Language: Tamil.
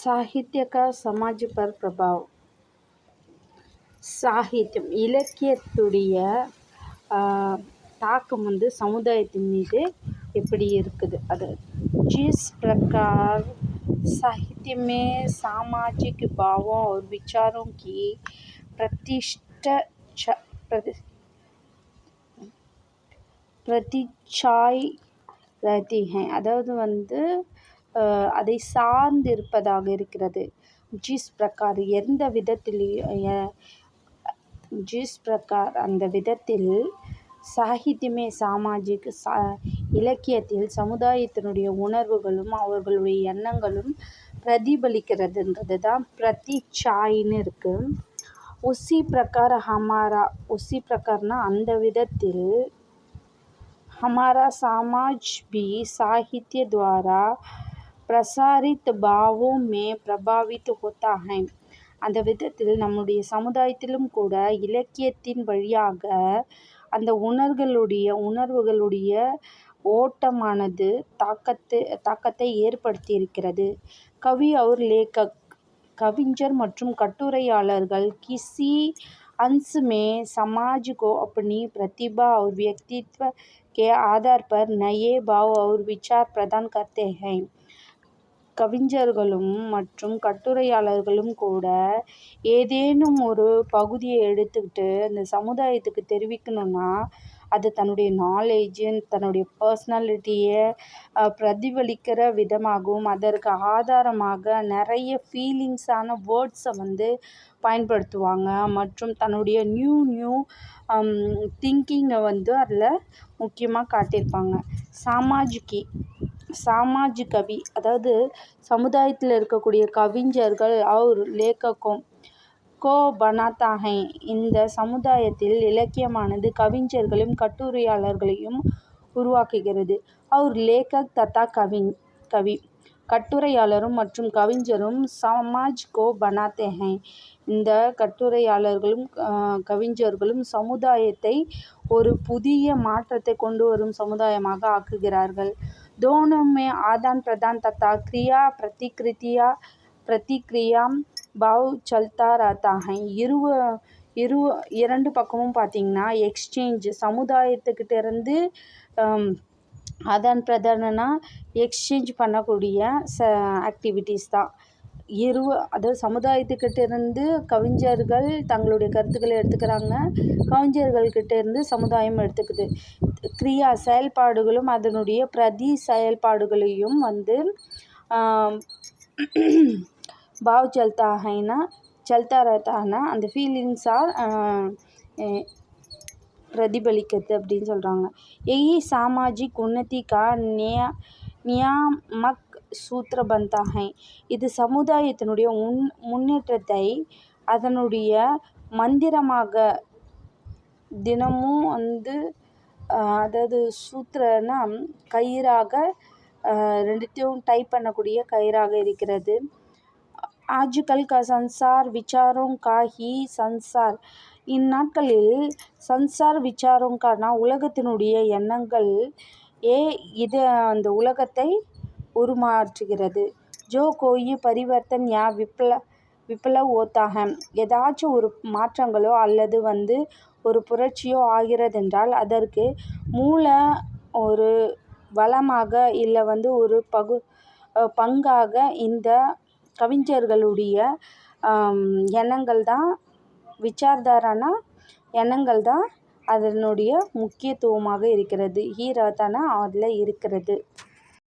साहित्य का समाज पर प्रभाव. சாகித்யம் இலக்கியத்துடைய தாக்கம் சமுதாயத்தின் மீது எப்படி இருக்குது அது. जिस प्रकार साहित्य में सामाजिक भावों और विचारों की प्रतिच्छाई रहती हैं, அதாவது அதை சார்ந்து இருப்பதாக இருக்கிறது. जिस प्रकार எந்த விதத்தில் அந்த விதத்தில் சாகித்யமே சாமாஜிக் இலக்கியத்தில் சமுதாயத்தினுடைய உணர்வுகளும் அவர்களுடைய எண்ணங்களும் பிரதிபலிக்கிறதுன்றது தான் பிரதிச்சாயின்னு இருக்குது. உசி பிரகார உசி பிரகாரனா அந்த விதத்தில் हमारा समाज भी साहित्य द्वारा प्रसारित भावों में प्रभावित होता है. அந்த விதத்தில் நம்முடைய சமுதாயத்திலும் கூட இலக்கியத்தின் வழியாக அந்த உணர்வுகளுடைய ஓட்டமானது தாக்கத்தை ஏற்படுத்தியிருக்கிறது. கவி और लेखक கவிஞர் மற்றும் கட்டுரையாளர்கள் किसी अंश में समाज को अपनी प्रतिभा और व्यक्तित्व के आधार पर नए भाव और विचार प्रदान करते हैं. கவிஞர்களும் மற்றும் கட்டுரையாளர்களும் கூட ஏதேனும் ஒரு பகுதியை எடுத்துக்கிட்டு அந்த சமுதாயத்துக்கு தெரிவிக்கணும்னா அது தன்னுடைய நாலேஜு தன்னுடைய பர்சனாலிட்டியை பிரதிபலிக்கிற விதமாகவும் அதற்கு ஆதாரமாக நிறைய ஃபீலிங்ஸான வேர்ட்ஸை பயன்படுத்துவாங்க மற்றும் தன்னுடைய நியூ திங்கிங்கை அதில் முக்கியமாக காட்டியிருப்பாங்க. சாமாஜ் கவி அதாவது சமுதாயத்தில் இருக்கக்கூடிய கவிஞர்கள் और लेखकों को बनाता है. இந்த சமுதாயத்தில் இலக்கியமானது கவிஞர்களையும் கட்டுரையாளர்களையும் உருவாக்குகிறது. और लेखक तथा கவி கட்டுரையாளரும் மற்றும் கவிஞரும் சமாஜ் கோ பனாத்தே हैं. இந்த கட்டுரையாளர்களும் கவிஞர்களும் சமுதாயத்தை ஒரு புதிய மாற்றத்தை கொண்டு வரும் சமுதாயமாக ஆக்குகிறார்கள். दोनों में आदान प्रदान तथा क्रिया प्रतिक्रिया भाव चलता रहता है. இரண்டு பக்கமும் பார்த்திங்கன்னா எக்ஸ்சேஞ்ச் சமுதாயத்துக்கிட்ட இருந்து ஆதான் பிரதானனா எக்ஸ்சேஞ்ச் பண்ணக்கூடிய ஆக்டிவிட்டீஸ் தான். அதாவது சமுதாயத்துக்கிட்ட இருந்து கவிஞர்கள் தங்களுடைய கருத்துக்களை எடுத்துக்கிறாங்க, கவிஞர்கள்கிட்ட இருந்து சமுதாயம் எடுத்துக்குது. கிரியா செயல்பாடுகளும் அதனுடைய பிரதி செயல்பாடுகளையும் பாவ் சல்தா ரஹ்தானா அந்த ஃபீலிங்ஸாக பிரதிபலிக்கிறது அப்படின்னு சொல்கிறாங்க. यही सामाजिक उन्नति का नियामक सूत्र बनता है. இது சமுதாயத்தினுடைய முன்னேற்றத்தை அதனுடைய மந்திரமாக தினமும் அதாவது சூத்திரனா கயிறாக ரெண்டுத்தையும் டைப் பண்ணக்கூடிய கயிறாக இருக்கிறது. ஆஜ்கல் கா சன்சார் விசாரோं का ही संसार. இந்நாட்களில் சன்சார் விசாரோங்கானா உலகத்தினுடைய எண்ணங்கள் இது அந்த உலகத்தை உருமாற்றுகிறது. ஜோ கோயி பரிவர்த்தன் யா விப்ளவ் ஹோத்தா ஹை. ஏதாச்சும் ஒரு மாற்றங்களோ அல்லது ஒரு புரட்சியோ ஆகிறதென்றால் அதற்கு மூல ஒரு வளமாக இல்லை ஒரு பங்காக இந்த கவிஞர்களுடைய எண்ணங்கள் தான். விசார்தாரானா எண்ணங்கள் தான் அதனுடைய முக்கியத்துவமாக இருக்கிறது. ஹீராத்தானா அதில் இருக்கிறது.